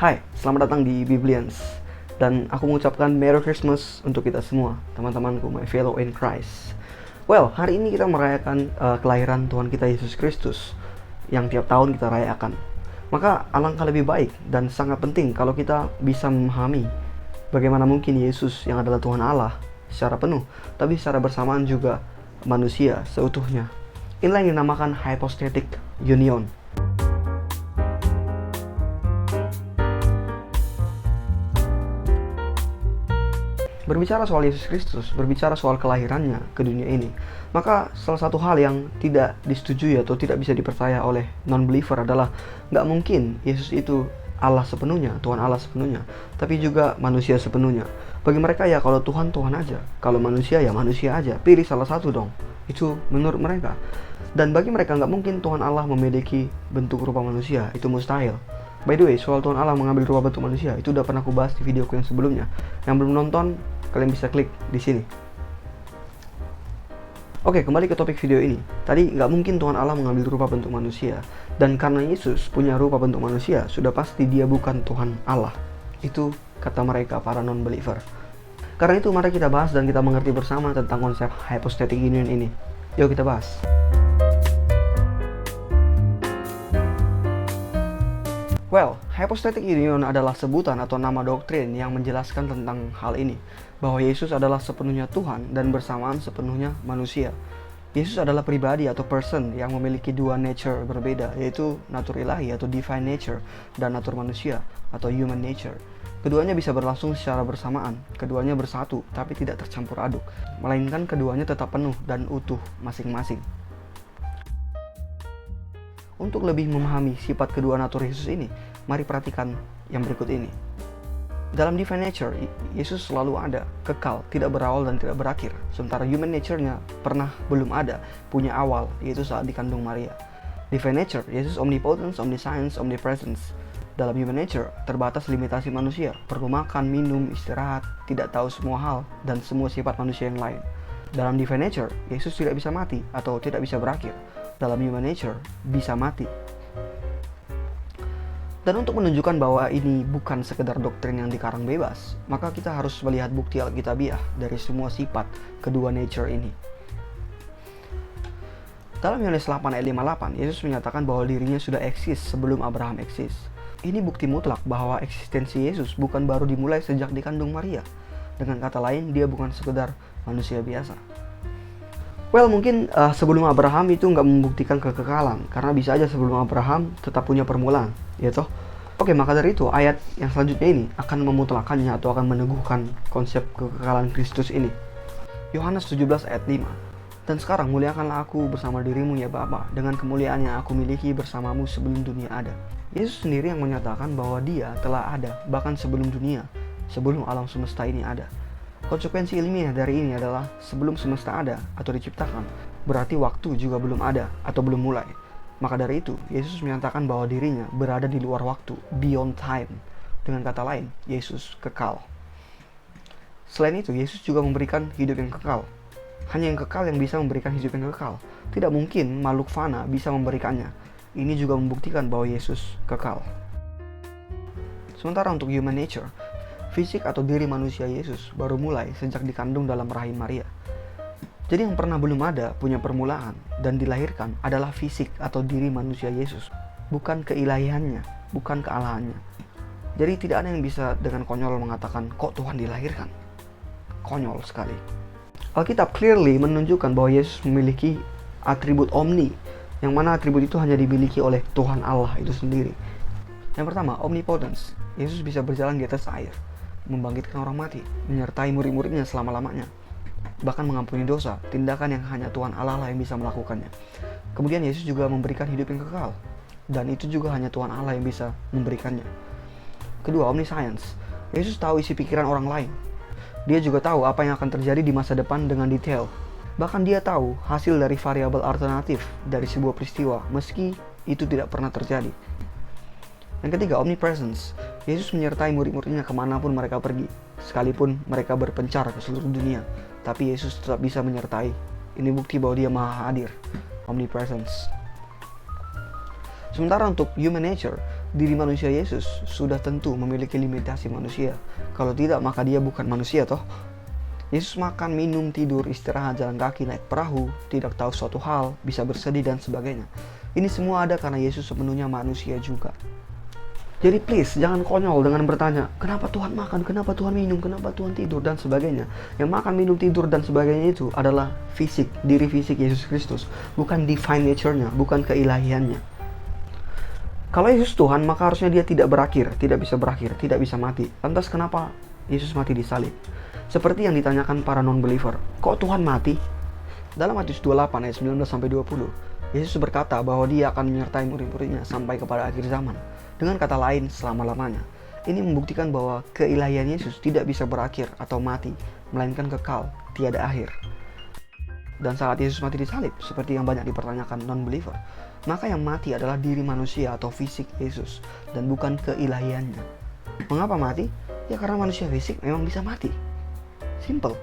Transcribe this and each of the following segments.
Hai, selamat datang di Biblians. Dan aku mengucapkan Merry Christmas untuk kita semua, teman-temanku, my fellow in Christ. Well, hari ini kita merayakan kelahiran Tuhan kita Yesus Kristus yang tiap tahun kita rayakan. Maka alangkah lebih baik dan sangat penting kalau kita bisa memahami bagaimana mungkin Yesus yang adalah Tuhan Allah secara penuh, tapi secara bersamaan juga manusia seutuhnya. Inilah yang dinamakan hypostatic union. Berbicara soal Yesus Kristus, berbicara soal kelahirannya ke dunia ini, maka salah satu hal yang tidak disetujui atau tidak bisa dipercaya oleh non-believer adalah nggak mungkin Yesus itu Allah sepenuhnya, Tuhan Allah sepenuhnya, tapi juga manusia sepenuhnya. Bagi mereka ya kalau Tuhan, Tuhan aja. Kalau manusia ya manusia aja. Pilih salah satu dong. Itu menurut mereka. Dan bagi mereka nggak mungkin Tuhan Allah memiliki bentuk rupa manusia. Itu mustahil. By the way, soal Tuhan Allah mengambil rupa bentuk manusia, itu udah pernah aku bahas di videoku yang sebelumnya. Yang belum nonton, kalian bisa klik di sini. Oke, kembali ke topik video ini. Tadi nggak mungkin Tuhan Allah mengambil rupa bentuk manusia. Dan karena Yesus punya rupa bentuk manusia, sudah pasti dia bukan Tuhan Allah. Itu kata mereka, para non-believer. Karena itu mari kita bahas dan kita mengerti bersama tentang konsep hypostatic union ini. Yuk kita bahas. Well, hypostatic union adalah sebutan atau nama doktrin yang menjelaskan tentang hal ini, bahwa Yesus adalah sepenuhnya Tuhan dan bersamaan sepenuhnya manusia. Yesus adalah pribadi atau person yang memiliki dua nature berbeda, yaitu natur ilahi atau divine nature dan natur manusia atau human nature. Keduanya bisa berlangsung secara bersamaan, keduanya bersatu tapi tidak tercampur aduk, melainkan keduanya tetap penuh dan utuh masing-masing. Untuk lebih memahami sifat kedua natur Yesus ini, mari perhatikan yang berikut ini. Dalam divine nature, Yesus selalu ada, kekal, tidak berawal dan tidak berakhir. Sementara human nature-nya pernah belum ada, punya awal, yaitu saat dikandung Maria. Divine nature, Yesus omnipotence, omniscience, omnipresence. Dalam human nature, terbatas limitasi manusia, perlu makan, minum, istirahat, tidak tahu semua hal, dan semua sifat manusia yang lain. Dalam divine nature, Yesus tidak bisa mati atau tidak bisa berakhir. Dalam human nature, bisa mati. Dan untuk menunjukkan bahwa ini bukan sekedar doktrin yang dikarang bebas, maka kita harus melihat bukti alkitabiah dari semua sifat kedua nature ini. Dalam Yohanes 8 ayat 58, Yesus menyatakan bahwa dirinya sudah eksis sebelum Abraham eksis. Ini bukti mutlak bahwa eksistensi Yesus bukan baru dimulai sejak dikandung Maria. Dengan kata lain, dia bukan sekedar manusia biasa. Well, mungkin sebelum Abraham itu nggak membuktikan kekekalan, karena bisa aja sebelum Abraham tetap punya permulaan, ya toh? Oke, maka dari itu ayat yang selanjutnya ini akan memutlakannya atau akan meneguhkan konsep kekekalan Kristus ini. Yohanes 17 ayat 5. Dan sekarang muliakanlah aku bersama dirimu ya Bapa, dengan kemuliaan yang aku miliki bersamamu sebelum dunia ada. Yesus sendiri yang menyatakan bahwa dia telah ada bahkan sebelum dunia, sebelum alam semesta ini ada. Konsekuensi ilmiah dari ini adalah sebelum semesta ada atau diciptakan, berarti waktu juga belum ada atau belum mulai. Maka dari itu, Yesus menyatakan bahwa dirinya berada di luar waktu, beyond time. Dengan kata lain, Yesus kekal. Selain itu, Yesus juga memberikan hidup yang kekal. Hanya yang kekal yang bisa memberikan hidup yang kekal. Tidak mungkin makhluk fana bisa memberikannya. Ini juga membuktikan bahwa Yesus kekal. Sementara untuk human nature, fisik atau diri manusia Yesus baru mulai sejak dikandung dalam rahim Maria. Jadi yang pernah belum ada, punya permulaan, dan dilahirkan adalah fisik atau diri manusia Yesus. Bukan keilahiannya, bukan kealahannya. Jadi tidak ada yang bisa dengan konyol mengatakan, kok Tuhan dilahirkan? Konyol sekali. Alkitab clearly menunjukkan bahwa Yesus memiliki atribut omni, yang mana atribut itu hanya dimiliki oleh Tuhan Allah itu sendiri. Yang pertama, omnipotence. Yesus bisa berjalan di atas air, membangkitkan orang mati, menyertai murid-muridnya selama-lamanya, bahkan mengampuni dosa, tindakan yang hanya Tuhan Allah lah yang bisa melakukannya. Kemudian Yesus juga memberikan hidup yang kekal, dan itu juga hanya Tuhan Allah yang bisa memberikannya. Kedua, omniscience. Yesus tahu isi pikiran orang lain. Dia juga tahu apa yang akan terjadi di masa depan dengan detail. Bahkan dia tahu hasil dari variabel alternatif dari sebuah peristiwa, meski itu tidak pernah terjadi. Yang ketiga, omnipresence. Yesus menyertai murid-muridnya kemanapun mereka pergi, sekalipun mereka berpencar ke seluruh dunia. Tapi Yesus tetap bisa menyertai. Ini bukti bahwa dia maha hadir, omnipresence. Sementara untuk human nature, diri manusia Yesus sudah tentu memiliki limitasi manusia. Kalau tidak, maka dia bukan manusia toh. Yesus makan, minum, tidur, istirahat, jalan kaki, naik perahu, tidak tahu suatu hal, bisa bersedih dan sebagainya. Ini semua ada karena Yesus sepenuhnya manusia juga. Jadi please, jangan konyol dengan bertanya, kenapa Tuhan makan, kenapa Tuhan minum, kenapa Tuhan tidur, dan sebagainya. Yang makan, minum, tidur, dan sebagainya itu adalah fisik, diri fisik Yesus Kristus. Bukan divine nature-nya, bukan keilahiannya. Kalau Yesus Tuhan, maka harusnya dia tidak berakhir, tidak bisa berakhir, tidak bisa mati. Lantas kenapa Yesus mati di salib? Seperti yang ditanyakan para non-believer, kok Tuhan mati? Dalam Matius 28 ayat 19-20, Yesus berkata bahwa dia akan menyertai murid-muridnya sampai kepada akhir zaman. Dengan kata lain, selama-lamanya. Ini membuktikan bahwa keilahian Yesus tidak bisa berakhir atau mati, melainkan kekal, tiada akhir. Dan saat Yesus mati di salib, seperti yang banyak dipertanyakan non-believer, maka yang mati adalah diri manusia atau fisik Yesus, dan bukan keilahiannya. Mengapa mati? Ya karena manusia fisik memang bisa mati. Simple.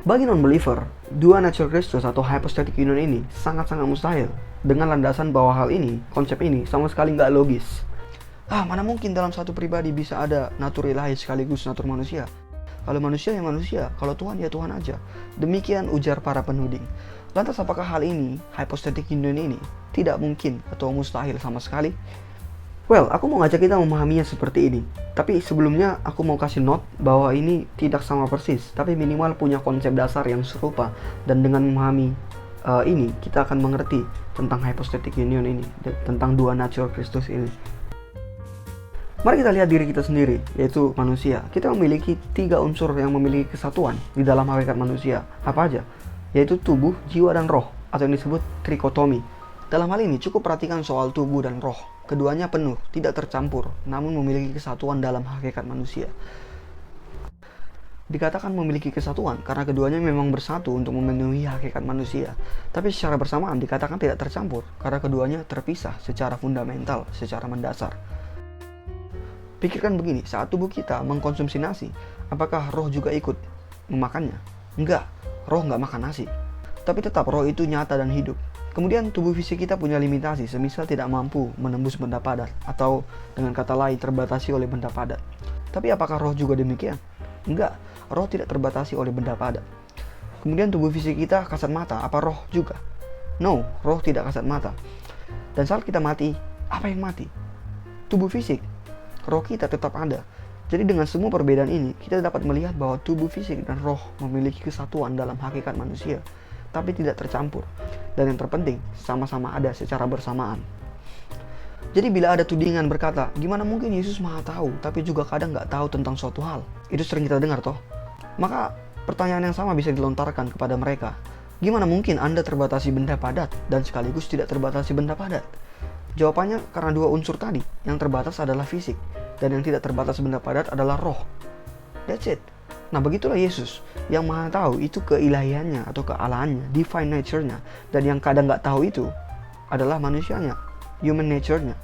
Bagi non-believer, dua nature Kristus atau hypostatic union ini sangat-sangat mustahil. Dengan landasan bahwa hal ini, konsep ini sama sekali nggak logis. Mana mungkin dalam satu pribadi bisa ada natur ilahi sekaligus natur manusia? Kalau manusia ya manusia, kalau Tuhan ya Tuhan aja. Demikian ujar para penuding. Lantas apakah hal ini, hypostatic union ini, tidak mungkin atau mustahil sama sekali? Well, aku mau ngajak kita memahaminya seperti ini. Tapi sebelumnya aku mau kasih note bahwa ini tidak sama persis, tapi minimal punya konsep dasar yang serupa. Dan dengan memahami ini, kita akan mengerti tentang hypostatic union ini, tentang dua nature Kristus ini. Mari kita lihat diri kita sendiri, yaitu manusia. Kita memiliki 3 unsur yang memiliki kesatuan di dalam hakikat manusia. Apa aja? Yaitu tubuh, jiwa, dan roh, atau yang disebut trikotomi. Dalam hal ini cukup perhatikan soal tubuh dan roh. Keduanya penuh, tidak tercampur, namun memiliki kesatuan dalam hakikat manusia. Dikatakan memiliki kesatuan karena keduanya memang bersatu untuk memenuhi hakikat manusia. Tapi secara bersamaan dikatakan tidak tercampur karena keduanya terpisah secara fundamental, secara mendasar. Pikirkan begini, saat tubuh kita mengkonsumsi nasi, apakah roh juga ikut memakannya? Enggak, roh nggak makan nasi. Tapi tetap roh itu nyata dan hidup. Kemudian tubuh fisik kita punya limitasi, semisal tidak mampu menembus benda padat, atau dengan kata lain terbatasi oleh benda padat. Tapi apakah roh juga demikian? Enggak, roh tidak terbatasi oleh benda padat. Kemudian tubuh fisik kita kasat mata, apa roh juga? No, roh tidak kasat mata. Dan saat kita mati, apa yang mati? Tubuh fisik. Roh kita tetap ada. Jadi dengan semua perbedaan ini, kita dapat melihat bahwa tubuh fisik dan roh memiliki kesatuan dalam hakikat manusia, tapi tidak tercampur. Dan yang terpenting, sama-sama ada secara bersamaan. Jadi bila ada tudingan berkata, gimana mungkin Yesus maha tahu, tapi juga kadang nggak tahu tentang suatu hal? Itu sering kita dengar toh. Maka pertanyaan yang sama bisa dilontarkan kepada mereka. Gimana mungkin Anda terbatasi benda padat dan sekaligus tidak terbatasi benda padat? Jawabannya karena 2 unsur tadi. Yang terbatas adalah fisik, dan yang tidak terbatas benda padat adalah roh. That's it. Nah begitulah Yesus, yang maha tahu itu keilahiannya atau kealahannya, divine nature-nya. Dan yang kadang nggak tahu itu adalah manusianya, human nature-nya.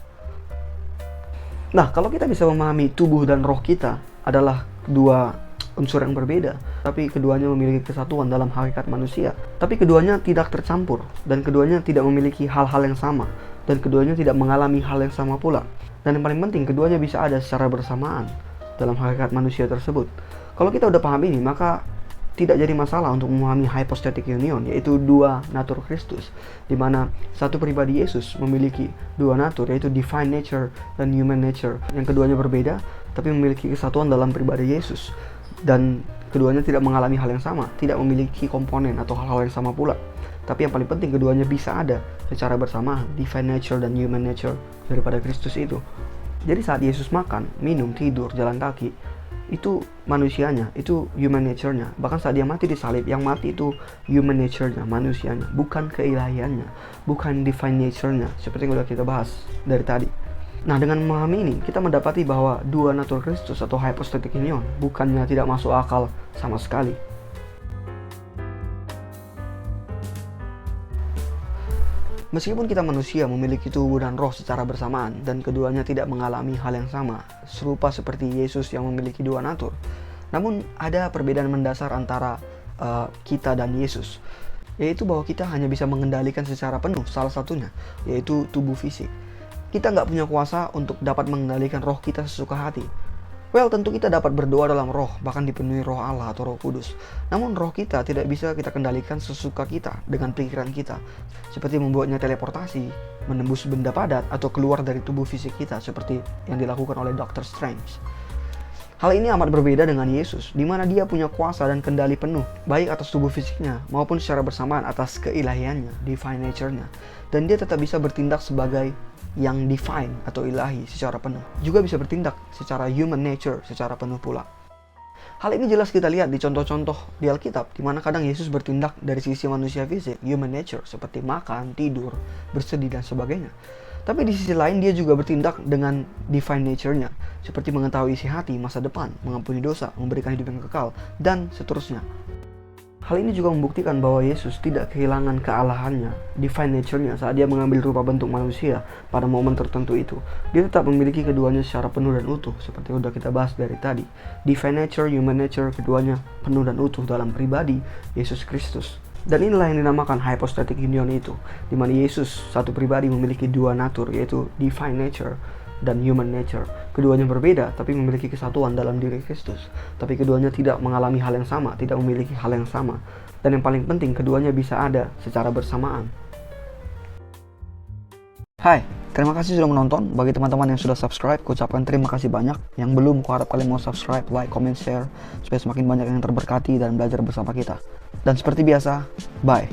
Nah kalau kita bisa memahami tubuh dan roh kita adalah 2 unsur yang berbeda, tapi keduanya memiliki kesatuan dalam hakikat manusia, tapi keduanya tidak tercampur, dan keduanya tidak memiliki hal-hal yang sama, dan keduanya tidak mengalami hal yang sama pula. Dan yang paling penting, keduanya bisa ada secara bersamaan dalam hakikat manusia tersebut. Kalau kita udah paham ini, maka tidak jadi masalah untuk memahami hypostatic union, yaitu 2 natur Kristus, di mana satu pribadi Yesus memiliki 2 natur, yaitu divine nature dan human nature, yang keduanya berbeda tapi memiliki kesatuan dalam pribadi Yesus, dan keduanya tidak mengalami hal yang sama, tidak memiliki komponen atau hal-hal yang sama pula. Tapi yang paling penting, keduanya bisa ada secara bersamaan, divine nature dan human nature daripada Kristus itu. Jadi saat Yesus makan, minum, tidur, jalan kaki, itu manusianya, itu human nature-nya. Bahkan saat dia mati di salib, yang mati itu human nature-nya, manusianya, bukan keilahiannya, bukan divine nature-nya, seperti yang sudah kita bahas dari tadi. Nah dengan memahami ini, kita mendapati bahwa 2 natur Kristus atau hypostatic union bukannya tidak masuk akal sama sekali. Meskipun kita manusia memiliki tubuh dan roh secara bersamaan, dan keduanya tidak mengalami hal yang sama, serupa seperti Yesus yang memiliki 2 natur, namun ada perbedaan mendasar antara kita dan Yesus. yaitu bahwa kita hanya bisa mengendalikan secara penuh salah satunya, yaitu tubuh fisik. Kita nggak punya kuasa untuk dapat mengendalikan roh kita sesuka hati. Well, tentu kita dapat berdoa dalam roh, bahkan dipenuhi roh Allah atau roh kudus. Namun roh kita tidak bisa kita kendalikan sesuka kita dengan pikiran kita. Seperti membuatnya teleportasi, menembus benda padat, atau keluar dari tubuh fisik kita seperti yang dilakukan oleh Dr. Strange. Hal ini amat berbeda dengan Yesus, di mana dia punya kuasa dan kendali penuh, baik atas tubuh fisiknya maupun secara bersamaan atas keilahiannya, divine nature-nya. Dan dia tetap bisa bertindak sebagai yang divine atau ilahi secara penuh. Juga bisa bertindak secara human nature secara penuh pula. Hal ini jelas kita lihat di contoh-contoh di Alkitab, di mana kadang Yesus bertindak dari sisi manusia fisik, human nature, seperti makan, tidur, bersedih, dan sebagainya. Tapi di sisi lain dia juga bertindak dengan divine nature-nya, seperti mengetahui isi hati, masa depan, mengampuni dosa, memberikan hidup yang kekal, dan seterusnya. Hal ini juga membuktikan bahwa Yesus tidak kehilangan kealahannya, divine nature-nya, saat dia mengambil rupa bentuk manusia pada momen tertentu itu. Dia tetap memiliki keduanya secara penuh dan utuh, seperti yang sudah kita bahas dari tadi. Divine nature, human nature, keduanya penuh dan utuh dalam pribadi Yesus Kristus. Dan inilah yang dinamakan hypostatic union itu, di mana Yesus, satu pribadi, memiliki dua natur, yaitu divine nature dan human nature. Keduanya berbeda, tapi memiliki kesatuan dalam diri Kristus. Tapi keduanya tidak mengalami hal yang sama, tidak memiliki hal yang sama. Dan yang paling penting, keduanya bisa ada secara bersamaan. Hai, terima kasih sudah menonton. Bagi teman-teman yang sudah subscribe, kuucapkan terima kasih banyak. Yang belum, kuharap kalian mau subscribe, like, comment, share, supaya semakin banyak yang terberkati dan belajar bersama kita. Dan seperti biasa, bye.